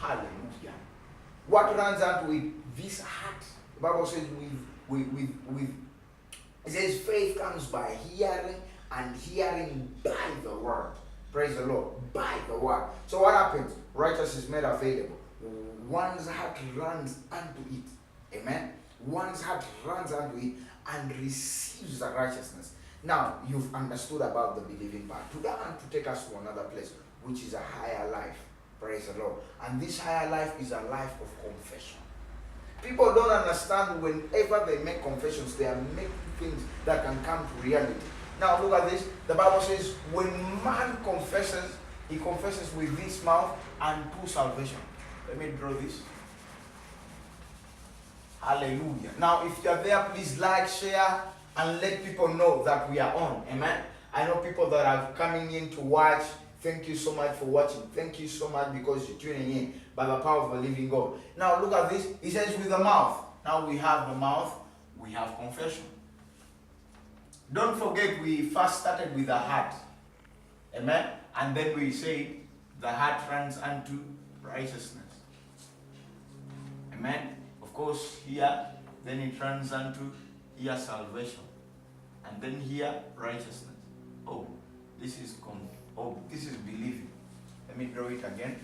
Hallelujah. What runs unto it? This heart. The Bible says it says faith comes by hearing, and hearing by the word. Praise the Lord. By the word. So what happens? Righteousness is made available. One's heart runs unto it. Amen. One's heart runs unto it and receives the righteousness. Now, you've understood about the believing part. Today I want to take us to another place, which is a higher life. Praise the Lord. And this higher life is a life of confession. People don't understand whenever they make confessions, they are making things that can come to reality. Now look at this. The Bible says when man confesses, he confesses with his mouth and to salvation. Let me draw this. Hallelujah. Now if you are there, please like, share, and let people know that we are on. Amen. I know people that are coming in to watch. Thank you so much for watching. Thank you so much because you're tuning in by the power of the living God. Now look at this. It says with the mouth. Now we have the mouth. We have confession. Don't forget we first started with the heart. Amen. And then we say the heart runs unto righteousness. Amen. Of course here, then it runs unto here salvation. And then here righteousness. Oh, this is this is believing. Let me draw it again.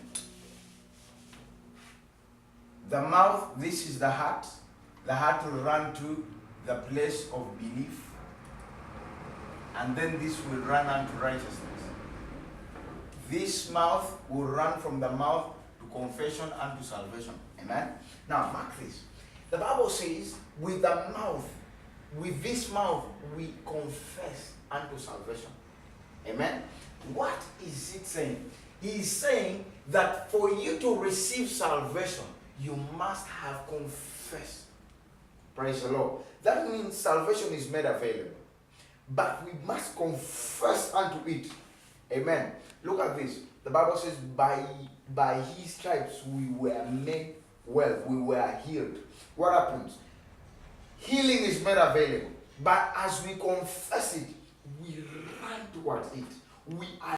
The mouth, this is the heart. The heart will run to the place of belief. And then this will run unto righteousness. This mouth will run from the mouth to confession and to salvation. Amen. Now mark this. The Bible says, with the mouth, with this mouth, we confess unto salvation. Amen. What is it saying? He is saying that for you to receive salvation, you must have confessed. Praise the Lord. That means salvation is made available. But we must confess unto it. Amen. Look at this. The Bible says, by his stripes we were made well. We were healed. What happens? Healing is made available. But as we confess it, we run towards it. We are